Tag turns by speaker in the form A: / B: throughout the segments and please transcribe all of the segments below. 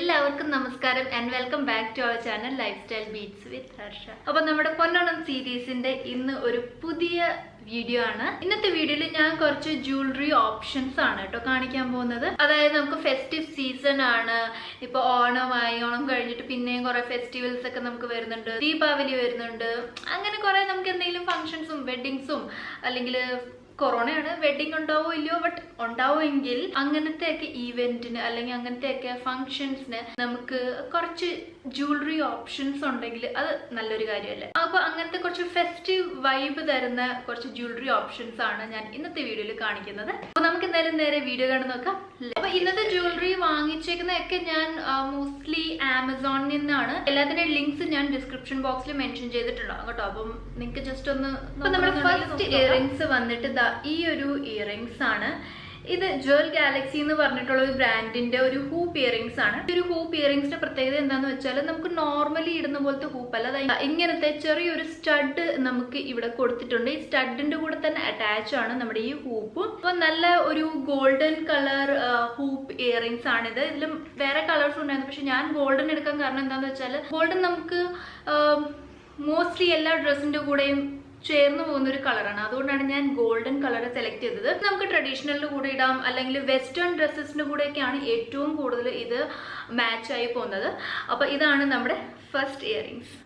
A: എല്ലാവർക്കും നമസ്കാരം and welcome back to our channel lifestyle beats with Harsha. അപ്പൊ നമ്മുടെ പൊന്നോണം സീരീസിന്റെ ഇന്ന് ഒരു പുതിയ വീഡിയോ ആണ്. ഇന്നത്തെ വീഡിയോയിൽ ഞാൻ കുറച്ച് ജ്വല്ലറി ഓപ്ഷൻസ് ആണ് കേട്ടോ കാണിക്കാൻ പോകുന്നത്. അതായത് നമുക്ക് ഫെസ്റ്റീവ് സീസൺ ആണ്. ഇപ്പൊ ഓണമായി, ഓണം കഴിഞ്ഞിട്ട് പിന്നെയും കുറെ ഫെസ്റ്റിവൽസ് ഒക്കെ നമുക്ക് വരുന്നുണ്ട്, ദീപാവലി വരുന്നുണ്ട്. അങ്ങനെ കുറെ നമുക്ക് എന്തെങ്കിലും ഫംഗ്ഷൻസും വെഡിങ്സും അല്ലെങ്കിൽ കൊറോണയാണ്, വെഡിങ് ഉണ്ടാവോ ഇല്ലയോ, ബട്ട് ഉണ്ടാവുമെങ്കിൽ അങ്ങനത്തെയൊക്കെ ഈവെന്റിന് അല്ലെങ്കിൽ അങ്ങനത്തെയൊക്കെ ഫംഗ്ഷൻസിന് നമുക്ക് കുറച്ച് ജ്വല്ലറി ഓപ്ഷൻസ് ഉണ്ടെങ്കിൽ അത് നല്ലൊരു കാര്യമല്ലേ. അപ്പൊ അങ്ങനത്തെ കുറച്ച് ഫെസ്റ്റീവ് വൈബ് തരുന്ന കുറച്ച് ജ്വല്ലറി ഓപ്ഷൻസ് ആണ് ഞാൻ ഇന്നത്തെ വീഡിയോയിൽ കാണിക്കുന്നത്. അപ്പൊ നമുക്ക് എന്തായാലും നേരെ വീഡിയോ കണ്ടു നോക്കാം. അപ്പൊ ഇന്നത്തെ ജ്വല്ലറി വാങ്ങിച്ചേക്കുന്നതൊക്കെ ഞാൻ മോസ്റ്റ്ലി ആമസോണിൽ നിന്നാണ്. എല്ലാത്തിന്റെയും ലിങ്ക്സ് ഞാൻ ഡിസ്ക്രിപ്ഷൻ ബോക്സിൽ മെൻഷൻ ചെയ്തിട്ടുണ്ടാവും കേട്ടോ. അപ്പം നിങ്ങൾക്ക് ജസ്റ്റ് ഒന്ന് നമ്മുടെ ഫസ്റ്റ് ഇയറിംഗ്സ് വന്നിട്ട് ഈ ഒരു ഇയറിംഗ്സ് ആണ്. ഇത് ജ്വൽ ഗാലക്സി എന്ന് പറഞ്ഞിട്ടുള്ള ഒരു ബ്രാൻഡിന്റെ ഒരു ഹൂപ്പ് ഇയറിംഗ്സ് ആണ്. ഈ ഒരു ഹൂപ്പ് ഇയറിംഗ്സിന്റെ പ്രത്യേകത എന്താന്ന് വെച്ചാൽ നമുക്ക് നോർമലി ഇടുന്ന പോലത്തെ ഹൂപ്പ് അല്ല, ഇങ്ങനത്തെ ചെറിയൊരു സ്റ്റഡ് നമുക്ക് ഇവിടെ കൊടുത്തിട്ടുണ്ട്. ഈ സ്റ്റഡിന്റെ കൂടെ തന്നെ അറ്റാച്ച് ആണ് നമ്മുടെ ഈ ഹൂപ്പ്. അപ്പൊ നല്ല ഒരു ഗോൾഡൻ കളർ ഹൂപ്പ് ഇയറിംഗ്സ് ആണിത്. ഇതിലും വേറെ കളേഴ്സ് ഉണ്ടായിരുന്നു, പക്ഷെ ഞാൻ ഗോൾഡൻ എടുക്കാൻ കാരണം എന്താന്ന് വെച്ചാൽ ഗോൾഡൻ നമുക്ക് മോസ്റ്റ്ലി എല്ലാ ഡ്രസ്സിന്റെ കൂടെയും ചേർന്ന് പോകുന്ന ഒരു കളറാണ്. അതുകൊണ്ടാണ് ഞാൻ ഗോൾഡൻ കളർ സെലക്ട് ചെയ്തത്. നമുക്ക് ട്രഡീഷണലിന്റെ കൂടെ ഇടാം, അല്ലെങ്കിൽ വെസ്റ്റേൺ ഡ്രസ്സസിന്റെ കൂടെയൊക്കെയാണ് ഏറ്റവും കൂടുതൽ ഇത് മാച്ച് ആയി പോകുന്നത്. അപ്പൊ ഇതാണ് നമ്മുടെ ഫസ്റ്റ് ഇയറിംഗ്സ്.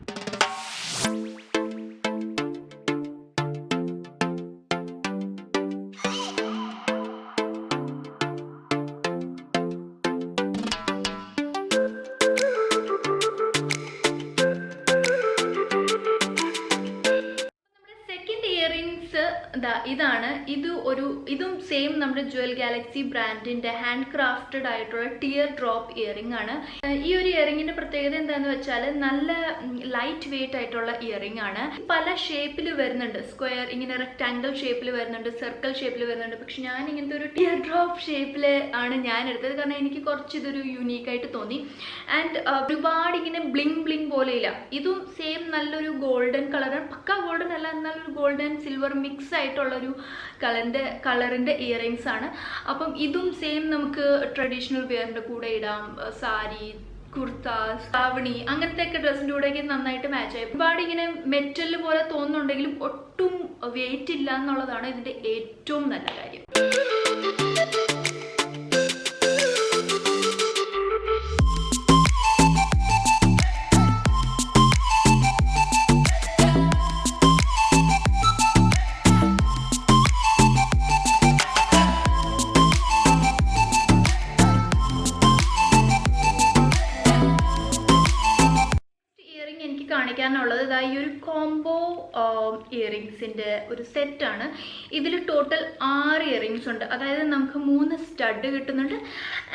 A: ഇതാണ്. ഇതും സെയിം നമ്മുടെ ജ്വൽ ഗാലക്സി ബ്രാൻഡിന്റെ ഹാൻഡ് ക്രാഫ്റ്റഡ് ആയിട്ടുള്ള ടിയർ ഡ്രോപ്പ് ഇയറിംഗ് ആണ്. ഈ ഒരു ഇയറിംഗിന്റെ പ്രത്യേകത എന്താന്ന് വെച്ചാൽ നല്ല ലൈറ്റ് വെയിറ്റ് ആയിട്ടുള്ള ഇയറിംഗ് ആണ്. പല ഷേപ്പിൽ വരുന്നുണ്ട്, സ്ക്വയർ, ഇങ്ങനെ റെക്ടാംഗിൾ ഷേപ്പിൽ വരുന്നുണ്ട്, സർക്കിൾ ഷേപ്പിൽ വരുന്നുണ്ട്. പക്ഷെ ഞാൻ ഇങ്ങനത്തെ ഒരു ടിയർ ഡ്രോപ്പ് ഷേപ്പിൽ ആണ് ഞാൻ എടുത്തത്, കാരണം എനിക്ക് കുറച്ച് ഇതൊരു യൂണീക്ക് ആയിട്ട് തോന്നി. ആൻഡ് ഒരുപാട് ഇങ്ങനെ ബ്ലിങ് ബ്ലിങ് പോലെ ഇല്ല. ഇതും സെയിം നല്ലൊരു ഗോൾഡൻ കളറാണ്. പക്ക ഗോൾഡൻ അല്ല, എന്നാലൊരു ഗോൾഡൻ സിൽവർ മിക്സ് ആയിട്ടുള്ള ഒരു കളറിന്റെ ഇയറിംഗ്സ് ആണ്. അപ്പം ഇതും സെയിം നമുക്ക് ട്രഡീഷണൽ വെയറിന്റെ കൂടെ ഇടാം. സാരി, കുർത്ത, സാവണി, അങ്ങനത്തെ ഒക്കെ ഡ്രസ്സിന്റെ കൂടെയൊക്കെ നന്നായിട്ട് മാച്ച് ആയി. ഒരുപാട് ഇങ്ങനെ മെറ്റൽ പോലെ തോന്നുന്നുണ്ടെങ്കിലും ഒട്ടും വെയിറ്റ് ഇല്ല എന്നുള്ളതാണ് ഇതിന്റെ ഏറ്റവും നല്ല കാര്യം. കാണിക്കാനുള്ളത് ഈ ഒരു കോംബോ ഇയറിംഗ്സിന്റെ ഒരു സെറ്റാണ്. ഇതിൽ ടോട്ടൽ 6 ഇയറിംഗ്സ് ഉണ്ട്. അതായത് നമുക്ക് 3 സ്റ്റഡ് കിട്ടുന്നുണ്ട്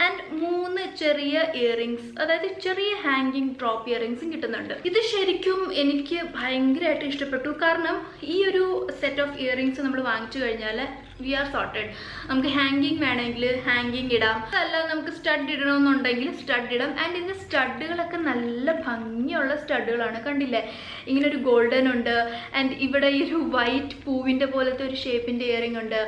A: ആൻഡ് 3 ചെറിയ ഇയറിംഗ്സ്, അതായത് ചെറിയ ഹാങ്ങിങ് ഡ്രോപ്പ് ഇയറിംഗ്സും കിട്ടുന്നുണ്ട്. ഇത് ശരിക്കും എനിക്ക് ഭയങ്കരമായിട്ട് ഇഷ്ടപ്പെട്ടു. കാരണം ഈ ഒരു സെറ്റ് ഓഫ് ഇയറിംഗ്സ് നമ്മൾ വാങ്ങിച്ചു കഴിഞ്ഞാൽ വി ആർ സോർട്ടഡ്. നമുക്ക് ഹാങ്ങിങ് വേണമെങ്കിൽ ഹാങ്ങിങ് ഇടാം, അല്ല നമുക്ക് സ്റ്റഡ് ഇടണമെന്നുണ്ടെങ്കിൽ സ്റ്റഡ് ഇടാം. ആൻഡ് ഇതിന്റെ സ്റ്റഡുകളൊക്കെ നല്ല ഭംഗിയുള്ള സ്റ്റഡുകളാണ്. കണ്ടില്ലേ, ഇങ്ങനെ ഒരു ഗോൾഡൻ ഉണ്ട്, ആൻഡ് ഇവിടെ ഈ ഒരു വൈറ്റ് പൂവിന്റെ പോലത്തെ ഒരു ഷേപ്പിന്റെ ഇയറിംഗ് ഉണ്ട്.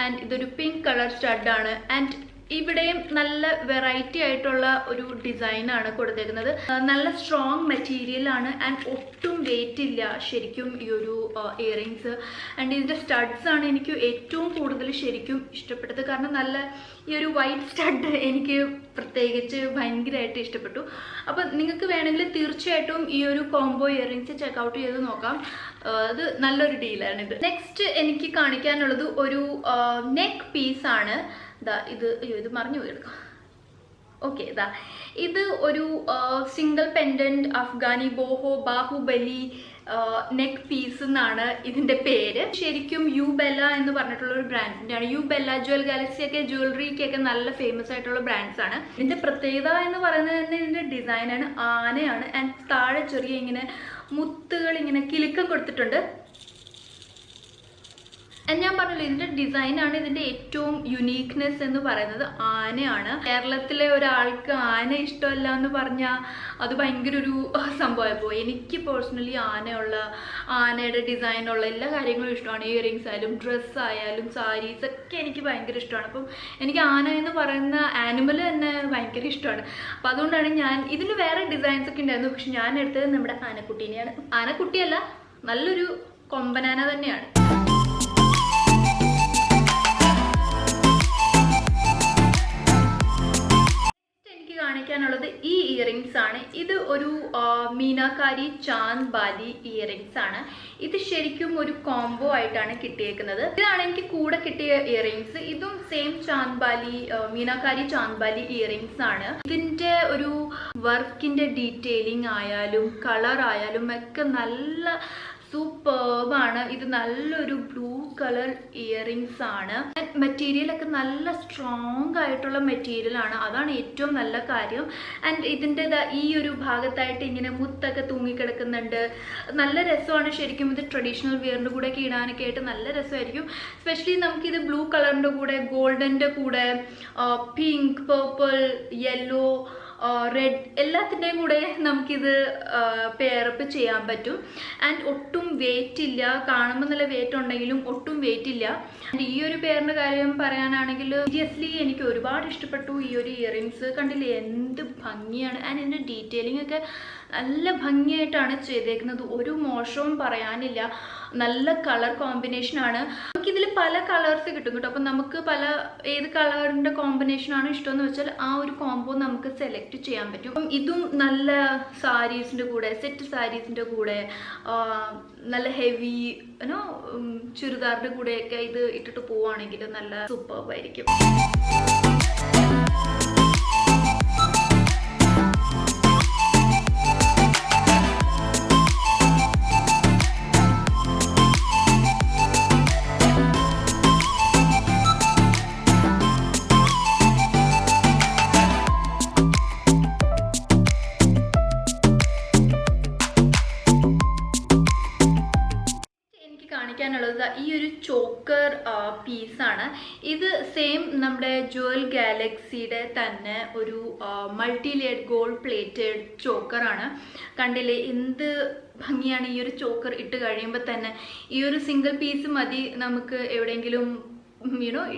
A: ആൻഡ് ഇതൊരു പിങ്ക് കളർ സ്റ്റഡാണ്. ആൻഡ് ഇവിടെയും നല്ല വെറൈറ്റി ആയിട്ടുള്ള ഒരു ഡിസൈനാണ് കൊടുത്തേക്കുന്നത്. നല്ല സ്ട്രോങ് മെറ്റീരിയൽ ആണ് ആൻഡ് ഒട്ടും വെയിറ്റ് ഇല്ല ശരിക്കും ഈ ഒരു ഇയറിംഗ്സ്. ആൻഡ് ഇതിൻ്റെ സ്റ്റഡ്സ് ആണ് എനിക്ക് ഏറ്റവും കൂടുതൽ ശരിക്കും ഇഷ്ടപ്പെട്ടത്. കാരണം നല്ല ഈ ഒരു വൈറ്റ് സ്റ്റഡ് എനിക്ക് പ്രത്യേകിച്ച് ഭയങ്കരമായിട്ട് ഇഷ്ടപ്പെട്ടു. അപ്പം നിങ്ങൾക്ക് വേണമെങ്കിൽ തീർച്ചയായിട്ടും ഈ ഒരു കോംബോ ഇയറിംഗ്സ് ചെക്കൗട്ട് ചെയ്ത് നോക്കാം. അത് നല്ലൊരു ഡീലാണിത്. നെക്സ്റ്റ് എനിക്ക് കാണിക്കാനുള്ളത് ഒരു നെക്ക് പീസാണ്. ഇത് മറിഞ്ഞു പോയെടുക്കാം. ഓക്കെ, ഇത് ഒരു single pendant Afghani Baahubali neck piece എന്നാണ് ഇതിന്റെ പേര്. ശരിക്കും യു ബെല്ല എന്ന് പറഞ്ഞിട്ടുള്ള ഒരു ബ്രാൻഡിന്റെ ആണ്. യു ബെല്ല, ജ്വൽ ഗാലക്സി ഒക്കെ ജ്വല്ലറിക്കൊക്കെ നല്ല ഫേമസ് ആയിട്ടുള്ള ബ്രാൻഡ്സ് ആണ്. ഇതിന്റെ പ്രത്യേകത എന്ന് പറയുന്നത് തന്നെ ഇതിന്റെ ഡിസൈനാണ്. ആനയാണ്. ആൻഡ് താഴെ ചെറിയ ഇങ്ങനെ മുത്തുകൾ ഇങ്ങനെ കിലുക്കം കൊടുത്തിട്ടുണ്ട്. ഞാൻ പറഞ്ഞല്ലോ ഇതിന്റെ ഡിസൈനാണ് ഇതിന്റെ ഏറ്റവും യുണീക്നെസ് എന്ന് പറയുന്നത്. ആനയാണ്. കേരളത്തിലെ ഒരാൾക്ക് ആന ഇഷ്ടമല്ല എന്ന് പറഞ്ഞാൽ അത് ഭയങ്കര ഒരു സംഭവമായി പോയി. എനിക്ക് പേഴ്സണലി ആനയുടെ ഡിസൈനുള്ള എല്ലാ കാര്യങ്ങളും ഇഷ്ടമാണ്. ഇയറിങ്സ് ആയാലും ഡ്രസ്സ് ആയാലും സാരീസ് ഒക്കെ എനിക്ക് ഭയങ്കര ഇഷ്ടമാണ്. അപ്പം എനിക്ക് ആന എന്ന് പറയുന്ന ആനിമൽ തന്നെ ഭയങ്കര ഇഷ്ടമാണ്. അപ്പം അതുകൊണ്ടാണ് ഞാൻ ഇതിന് വേറെ ഡിസൈൻസ് ഒക്കെ ഉണ്ടായിരുന്നു, പക്ഷെ ഞാൻ എടുത്തത് നമ്മുടെ ആനക്കുട്ടീനെയാണ്. ആനക്കുട്ടിയല്ല, നല്ലൊരു കൊമ്പനാന തന്നെയാണ്. കാണിക്കാനുള്ളത് ഈ ഇയറിങ്സ് ആണ്. ഇത് ഒരു മീനാകാരി ചാന്ദ് ബാലി ഇയറിങ്സ് ആണ്. ഇത് ശരിക്കും ഒരു കോംബോ ആയിട്ടാണ് കിട്ടിയേക്കുന്നത്. ഇതാണ് എനിക്ക് കൂടെ കിട്ടിയ ഇയറിങ്സ്. ഇതും സെയിം ചാന്ദ് ബാലി മീനാകാരി ചാന്ദ് ബാലി ഇയറിങ്സ് ആണ്. ഇതിന്റെ ഒരു വർക്കിന്റെ ഡീറ്റെയിലിംഗ് ആയാലും കളർ ആയാലും ഒക്കെ നല്ല സൂപ്പർബാണ്. ഇത് നല്ലൊരു ബ്ലൂ കളർ ഇയറിങ്സ് ആണ്. മെറ്റീരിയൽ ഒക്കെ നല്ല സ്ട്രോങ് ആയിട്ടുള്ള മെറ്റീരിയൽ ആണ്. അതാണ് ഏറ്റവും നല്ല കാര്യം. ആൻഡ് ഇതിൻ്റെ ഈ ഒരു ഭാഗത്തായിട്ട് ഇങ്ങനെ മുത്തൊക്കെ തൂങ്ങിക്കിടക്കുന്നുണ്ട്. നല്ല രസമാണ് ശരിക്കും. ഇത് ട്രഡീഷണൽ വെയറിൻ്റെ കൂടെ ഒക്കെ ഇടാനൊക്കെ ആയിട്ട് നല്ല രസമായിരിക്കും. സ്പെഷ്യലി നമുക്കിത് ബ്ലൂ കളറിൻ്റെ കൂടെ ഗോൾഡൻ്റെ കൂടെ പിങ്ക്, പേർപ്പിൾ, യെല്ലോ, റെഡ് എല്ലാത്തിൻ്റെയും കൂടെ നമുക്കിത് പെയറപ്പ് ചെയ്യാൻ പറ്റും. ആൻഡ് ഒട്ടും വെയിറ്റ് ഇല്ല. കാണുമ്പോൾ നല്ല വെയിറ്റ് ഉണ്ടെങ്കിലും ഒട്ടും വെയിറ്റ് ഇല്ല. ആൻഡ് ഈ ഒരു പെയറിൻ്റെ കാര്യം പറയാനാണെങ്കിൽ സീരിയസ്ലി എനിക്ക് ഒരുപാട് ഇഷ്ടപ്പെട്ടു ഈ ഒരു ഇയറിങ്സ്. കണ്ടില്ലേ എന്ത് ഭംഗിയാണ്. ആൻഡ് ഇതിൻ്റെ ഡീറ്റെയിലിംഗ് ഒക്കെ നല്ല ഭംഗിയായിട്ടാണ് ചെയ്തേക്കുന്നത്. ഒരു മോശവും പറയാനില്ല. നല്ല കളർ കോമ്പിനേഷനാണ്. നമുക്കിതിൽ പല കളേഴ്സ് കിട്ടും കേട്ടോ. അപ്പം നമുക്ക് ഏത് കളറിൻ്റെ കോമ്പിനേഷനാണ് ഇഷ്ടമെന്ന് വെച്ചാൽ ആ ഒരു കോംബോ നമുക്ക് സെലക്ട് ചെയ്യാൻ പറ്റും. അപ്പം ഇതും നല്ല സാരീസിൻ്റെ കൂടെ, സെറ്റ് സാരീസിൻ്റെ കൂടെ, നല്ല ഹെവി ചുരിദാറിൻ്റെ കൂടെയൊക്കെ ഇത് ഇട്ടിട്ട് പോവുകയാണെങ്കിൽ നല്ല സൂപ്പർബായിരിക്കും. ഈ ഒരു ചോക്കർ പീസാണ്. ഇത് സെയിം നമ്മുടെ ജുവൽ ഗാലക്സിയുടെ തന്നെ ഒരു മൾട്ടി ലെയർഡ് ഗോൾഡ് പ്ലേറ്റഡ് ചോക്കറാണ്. കണ്ടില്ലേ എന്ത് ഭംഗിയാണ്. ഈ ഒരു ചോക്കർ ഇട്ട് കഴിയുമ്പോൾ തന്നെ ഈ ഒരു സിംഗിൾ പീസ് മതി നമുക്ക് എവിടെയെങ്കിലും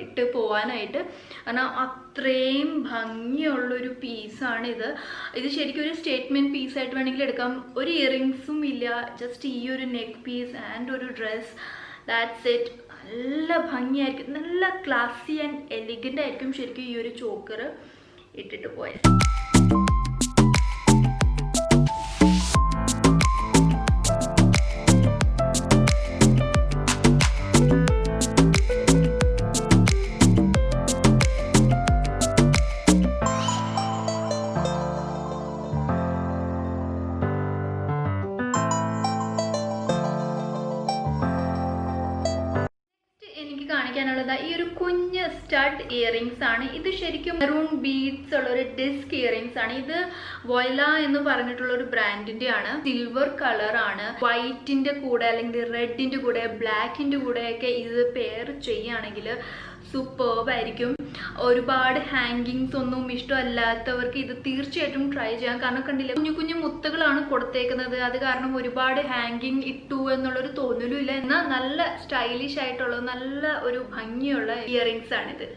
A: ഇട്ട് പോവാനായിട്ട്. കാരണം അത്രയും ഭംഗിയുള്ളൊരു പീസാണിത്. ഇത് ശരിക്കും ഒരു സ്റ്റേറ്റ്മെൻറ്റ് പീസായിട്ട് വേണമെങ്കിൽ എടുക്കാം. ഒരു ഇയറിങ്സും ഇല്ല, ജസ്റ്റ് ഈ ഒരു നെക്ക് പീസ് ആൻഡ് ഒരു ഡ്രസ്, ദാറ്റ്സ് ഇറ്റ്. നല്ല ഭംഗിയായിരിക്കും. നല്ല ക്ലാസി ആൻഡ് എലിഗൻ്റ് ആയിരിക്കും ശരിക്കും ഈ ഒരു ചോക്കർ ഇട്ടിട്ട് പോയത്. കാണിക്കാനുള്ളത് ഈ ഒരു കുഞ്ഞ് സ്റ്റഡ് ഇയറിങ്സ് ആണ്. ഇത് ശരിക്കും മെറൂൺ ബീഡ്സ് ഉള്ള ഒരു ഡിസ്ക് ഇയറിങ്സ് ആണ്. ഇത് വോയില എന്ന് പറഞ്ഞിട്ടുള്ള ഒരു ബ്രാൻഡിന്റെ ആണ്. സിൽവർ കളർ ആണ്. വൈറ്റിന്റെ കൂടെ അല്ലെങ്കിൽ റെഡിന്റെ കൂടെ ബ്ലാക്കിന്റെ കൂടെ ഒക്കെ ഇത് പെയർ ചെയ്യുകയാണെങ്കിൽ സൂപ്പർബായിരിക്കും. ഒരുപാട് ഹാങ്കിങ്സ് ഒന്നും ഇഷ്ടമല്ലാത്തവർക്ക് ഇത് തീർച്ചയായിട്ടും ട്രൈ ചെയ്യാം. കാരണം കണ്ടില്ല കുഞ്ഞു കുഞ്ഞു മുത്തുകളാണ് കൊടുത്തേക്കുന്നത്. അത് കാരണം ഒരുപാട് ഹാങ്കിങ് ഇട്ടു എന്നുള്ളൊരു തോന്നലും ഇല്ല. എന്നാൽ നല്ല സ്റ്റൈലിഷ് ആയിട്ടുള്ള നല്ല ഒരു ഭംഗിയുള്ള ഇയറിങ്സ് ആണിത്.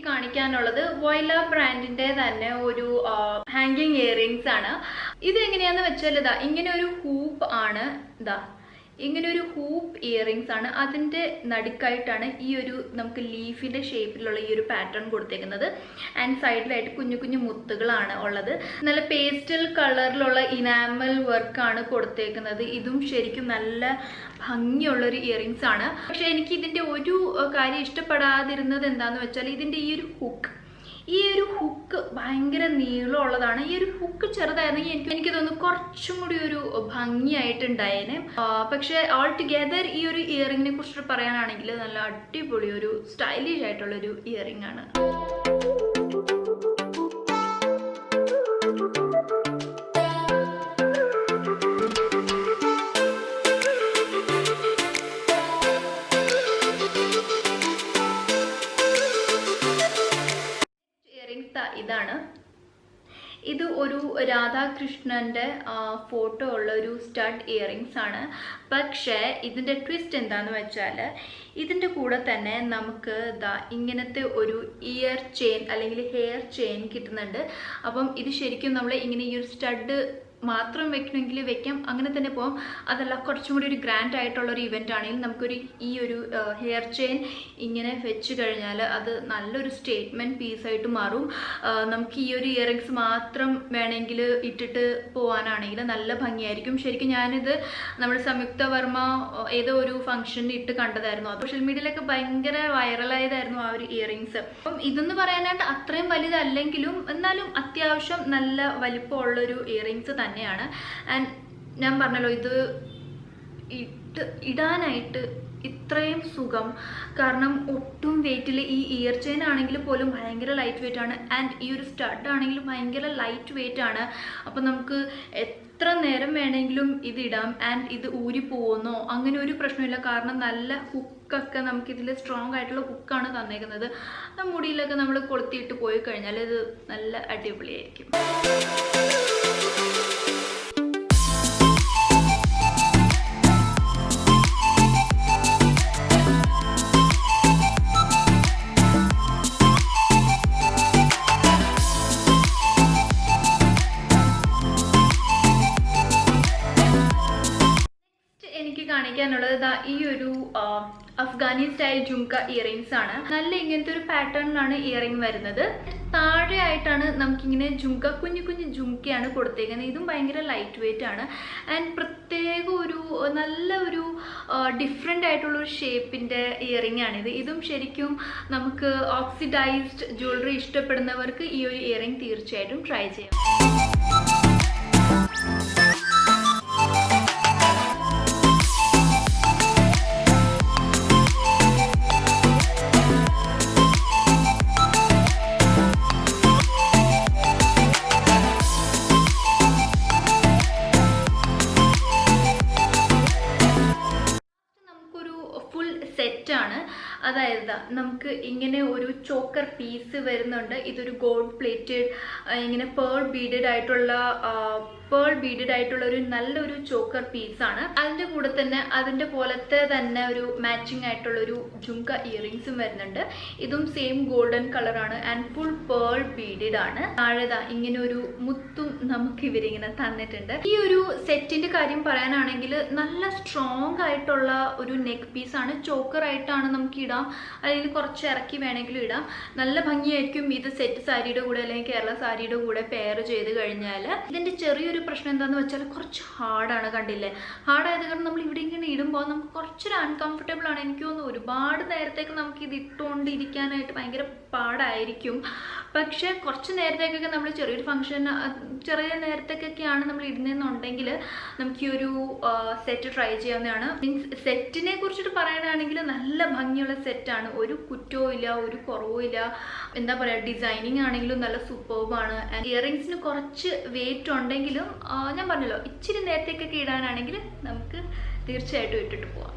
A: കാണിക്കാനുള്ളത് വോയില ബ്രാൻഡിന്റെ തന്നെ ഒരു ഹാങ്കിങ് ഇയറിങ്സ് ആണ്. ഇത് എങ്ങനെയാന്ന് വെച്ചാൽ ഇങ്ങനെ ഒരു ഹൂപ്പ് ആണ്. ഇങ്ങനെ ഒരു ഹൂപ്പ് ഇയറിങ്സ് ആണ്. അതിൻ്റെ നടുക്കായിട്ടാണ് ഈ ഒരു നമുക്ക് ലീഫിൻ്റെ ഷേപ്പിലുള്ള ഈ ഒരു പാറ്റേൺ കൊടുത്തേക്കുന്നത്. ആൻഡ് സൈഡിലായിട്ട് കുഞ്ഞു കുഞ്ഞു മുത്തുകളാണ് ഉള്ളത്. നല്ല പേസ്റ്റൽ കളറിലുള്ള ഇനാമൽ വർക്കാണ് കൊടുത്തേക്കുന്നത്. ഇതും ശരിക്കും നല്ല ഭംഗിയുള്ളൊരു ഇയറിങ്സ് ആണ്. പക്ഷെ എനിക്ക് ഇതിൻ്റെ ഒരു കാര്യം ഇഷ്ടപ്പെടാതിരുന്നത് എന്താണെന്ന് വെച്ചാൽ ഇതിൻ്റെ ഈ ഒരു ഹുക്ക് ഈ ഒരു ഹുക്ക് ഭയങ്കര നീളമുള്ളതാണ്. ഈ ഒരു ഹുക്ക് ചെറുതായിരുന്നെങ്കിൽ എനിക്ക് തോന്നുന്നു കുറച്ചും കൂടി ഒരു ഭംഗിയായിട്ടുണ്ടായേനെ. പക്ഷെ ഓൾ ടുഗെദർ ഈ ഒരു ഇയറിങ്ങിനെ കുറിച്ചിട്ട് പറയാനാണെങ്കിൽ നല്ല അടിപൊളി ഒരു സ്റ്റൈലിഷ് ആയിട്ടുള്ളൊരു ഇയറിംഗ് ആണ്. ഇതാണ്, ഇത് ഒരു രാധാകൃഷ്ണന്റെ ഫോട്ടോ ഉള്ള ഒരു സ്റ്റഡ് ഇയറിങ്സ് ആണ്. പക്ഷേ ഇതിൻ്റെ ട്വിസ്റ്റ് എന്താണെന്ന് വെച്ചാൽ ഇതിൻ്റെ കൂടെ തന്നെ നമുക്ക് ഇങ്ങനത്തെ ഒരു ഇയർ ചെയിൻ അല്ലെങ്കിൽ ഹെയർ ചെയിൻ കിട്ടുന്നുണ്ട്. അപ്പം ഇത് ശരിക്കും നമ്മൾ ഇങ്ങനെ ഈ ഒരു സ്റ്റഡ് മാത്രം വെക്കണമെങ്കിൽ വെക്കാം, അങ്ങനെ തന്നെ പോകാം. അതല്ല കുറച്ചും കൂടി ഒരു ഗ്രാൻഡ് ആയിട്ടുള്ളൊരു ഇവൻ്റ് ആണെങ്കിൽ നമുക്കൊരു ഈ ഒരു ഹെയർ ചെയിൻ ഇങ്ങനെ വെച്ച് കഴിഞ്ഞാൽ അത് നല്ലൊരു സ്റ്റേറ്റ്മെൻറ്റ് പീസായിട്ട് മാറും. നമുക്ക് ഈ ഒരു ഇയറിങ്സ് മാത്രം വേണമെങ്കിൽ ഇട്ടിട്ട് പോകാനാണെങ്കിൽ നല്ല ഭംഗിയായിരിക്കും. ശരിക്കും ഞാനിത് നമ്മുടെ സംയുക്ത വർമ്മ ഏതോ ഒരു ഫംഗ്ഷനിൽ ഇട്ട് കണ്ടതായിരുന്നു. സോഷ്യൽ മീഡിയയിലൊക്കെ ഭയങ്കര വൈറലായതായിരുന്നു ആ ഒരു ഇയറിങ്സ്. അപ്പം ഇതെന്ന് പറയാനായിട്ട് അത്രയും വലുതല്ലെങ്കിലും എന്നാലും അത്യാവശ്യം നല്ല വലിപ്പമുള്ളൊരു ഇയറിങ്സ് തന്നെയാണ്. ആൻഡ് ഞാൻ പറഞ്ഞല്ലോ, ഇത് ഇടാനായിട്ട് ഇത്രയും സുഖം. കാരണം ഒട്ടും വെയിറ്റിൽ, ഈ ഇയർ ചെയിൻ ആണെങ്കിൽ പോലും ഭയങ്കര ലൈറ്റ് വെയിറ്റ് ആണ്. ആൻഡ് ഈ ഒരു സ്റ്റഡ് ആണെങ്കിലും ഭയങ്കര ലൈറ്റ് വെയിറ്റ് ആണ്. അപ്പം നമുക്ക് എത്ര നേരം വേണമെങ്കിലും ഇത് ഇടാം. ആൻഡ് ഇത് ഊരി പോകുന്നോ അങ്ങനെ ഒരു പ്രശ്നമില്ല. കാരണം നല്ല ഹുക്കൊക്കെ നമുക്കിതിൽ സ്ട്രോങ് ആയിട്ടുള്ള ഹുക്കാണ് തന്നേക്കുന്നത്. മുടിയിലൊക്കെ നമ്മൾ കൊളുത്തിയിട്ട് പോയി കഴിഞ്ഞാൽ ഇത് നല്ല അടിപൊളിയായിരിക്കും. കാണിക്കാനുള്ളത് ഈ ഒരു അഫ്ഗാനി സ്റ്റൈൽ ജുംക ഇയറിങ്സ് ആണ്. നല്ല ഇങ്ങനത്തെ ഒരു പാറ്റേണിലാണ് ഇയറിംഗ് വരുന്നത്. താഴെ ആയിട്ടാണ് നമുക്കിങ്ങനെ ജുംക, കുഞ്ഞു കുഞ്ഞു ജുംക്കയാണ് കൊടുത്തേക്കുന്നത്. ഇതും ഭയങ്കര ലൈറ്റ് വെയിറ്റ് ആണ്. ആൻഡ് പ്രത്യേക ഒരു നല്ല ഒരു ഡിഫറെൻ്റ് ആയിട്ടുള്ളൊരു ഷേപ്പിൻ്റെ ഇയറിംഗ് ആണിത്. ഇതും ശരിക്കും നമുക്ക് ഓക്സിഡൈസ്ഡ് ജ്വല്ലറി ഇഷ്ടപ്പെടുന്നവർക്ക് ഈ ഒരു ഇയറിംഗ് തീർച്ചയായിട്ടും ട്രൈ ചെയ്യാം. സെറ്റാണ്. അതായത് നമുക്ക് ഇങ്ങനെ ഒരു ചോക്കർ പീസ് വരുന്നുണ്ട്. ഇതൊരു ഗോൾഡ് പ്ലേറ്റഡ് ഇങ്ങനെ പേൾ ബീഡഡ് ആയിട്ടുള്ള ഒരു നല്ലൊരു ചോക്കർ പീസാണ്. അതിൻ്റെ കൂടെ തന്നെ അതിൻ്റെ പോലത്തെ തന്നെ ഒരു മാച്ചിങ് ആയിട്ടുള്ള ഒരു ജുംക ഇയറിങ്സും വരുന്നുണ്ട്. ഇതും സെയിം ഗോൾഡൻ കളറാണ് ആൻഡ് ഫുൾ പേൾ ബീഡഡ് ആണ്. താഴെതാ ഇങ്ങനെ ഒരു മുത്തും നമുക്ക് ഇവരിങ്ങനെ തന്നിട്ടുണ്ട്. ഈ ഒരു സെറ്റിന്റെ കാര്യം പറയാനാണെങ്കിൽ നല്ല സ്ട്രോങ് ആയിട്ടുള്ള ഒരു നെക്ക് പീസാണ്. ചോക്കർ ആയിട്ടാണ് നമുക്ക് ഇടാം, അല്ലെങ്കിൽ കുറച്ച് ഇറക്കി വേണമെങ്കിലും ഇടാം. നല്ല ഭംഗിയായിരിക്കും ഇത് സെറ്റ് സാരിയുടെ കൂടെ അല്ലെങ്കിൽ കേരള സാരിയുടെ കൂടെ പെയർ ചെയ്ത് കഴിഞ്ഞാൽ. ഇതിന്റെ ചെറിയൊരു പ്രശ്നം എന്താണെന്ന് വെച്ചാൽ കുറച്ച് ഹാർഡാണ്. കണ്ടില്ലേ, ഹാർഡായത് കാരണം നമ്മൾ ഇവിടെ ഇങ്ങനെ ഇടുമ്പോൾ നമുക്ക് കുറച്ചൊരു അൺകംഫർട്ടബിൾ ആണ്. എനിക്ക് തോന്നുന്നു ഒരുപാട് നേരത്തേക്ക് നമുക്ക് ഇത് ഇട്ടുകൊണ്ടിരിക്കാനായിട്ട് ഭയങ്കര പാടായിരിക്കും. പക്ഷേ കുറച്ച് നേരത്തേക്കൊക്കെ നമ്മൾ ചെറിയൊരു ഫംഗ്ഷൻ, ചെറിയ നേരത്തേക്കൊക്കെയാണ് നമ്മൾ ഇടുന്നതെന്നുണ്ടെങ്കിൽ നമുക്ക് ഈ ഒരു സെറ്റ് ട്രൈ ചെയ്യാവുന്നതാണ്. മീൻസ് സെറ്റിനെ കുറിച്ചിട്ട് പറയാനാണെങ്കിൽ നല്ല ഭംഗിയുള്ള സെറ്റാണ്. ഒരു കുറ്റവും ഇല്ല, ഒരു കുറവും ഇല്ല. എന്താ പറയുക, ഡിസൈനിങ് ആണെങ്കിലും നല്ല സൂപ്പർബാണ്. ആൻഡ് ഇയറിങ്സിന് കുറച്ച് വെയിറ്റ് ഉണ്ടെങ്കിലും ഞാൻ പറഞ്ഞല്ലോ, ഇച്ചിരി നേരത്തേക്കൊക്കെ ഇടാനാണെങ്കിൽ നമുക്ക് തീർച്ചയായിട്ടും ഇട്ടിട്ട് പോവാം.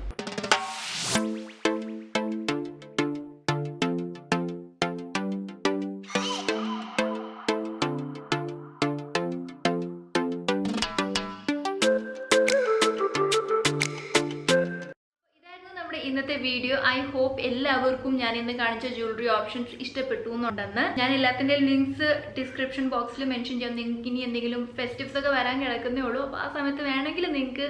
A: ഇന്നത്തെ വീഡിയോ. ഐ ഹോപ്പ് എല്ലാവർക്കും ഞാൻ ഇന്ന് കാണിച്ച ജ്വല്ലറി ഓപ്ഷൻസ് ഇഷ്ടപ്പെട്ടു എന്നുണ്ടെന്ന്. ഞാൻ എല്ലാത്തിൻ്റെ ലിങ്ക്സ് ഡിസ്ക്രിപ്ഷൻ ബോക്സിൽ മെൻഷൻ ചെയ്യാം. നിങ്ങൾക്ക് ഇനി എന്തെങ്കിലും ഫെസ്റ്റിവ്സ് ഒക്കെ വരാൻ കിടക്കുന്നേ ഉള്ളൂ. അപ്പോൾ ആ സമയത്ത് വേണമെങ്കിൽ നിങ്ങൾക്ക്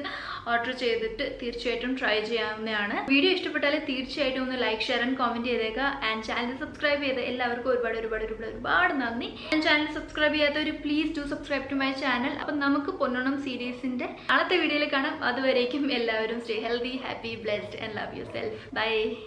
A: ഓർഡർ ചെയ്തിട്ട് തീർച്ചയായിട്ടും ട്രൈ ചെയ്യാവുന്നതാണ്. വീഡിയോ ഇഷ്ടപ്പെട്ടാൽ തീർച്ചയായിട്ടും ഒന്ന് ലൈക്ക്, ഷെയർ ആൻഡ് കമൻറ്റ് ചെയ്തേക്കുക. ആൻഡ് ചാനൽ സബ്സ്ക്രൈബ് ചെയ്ത് എല്ലാവർക്കും ഒരുപാട് നന്ദി. ആൻഡ് ചാനൽ സബ്സ്ക്രൈബ് ചെയ്യാത്തവർ please do subscribe to my channel. അപ്പം നമുക്ക് പൊന്നോണം സീരീസിൻ്റെ അടുത്ത വീഡിയോയിൽ കാണാം. അതുവരേക്കും എല്ലാവരും stay healthy, happy, blessed and love yourself. Bye.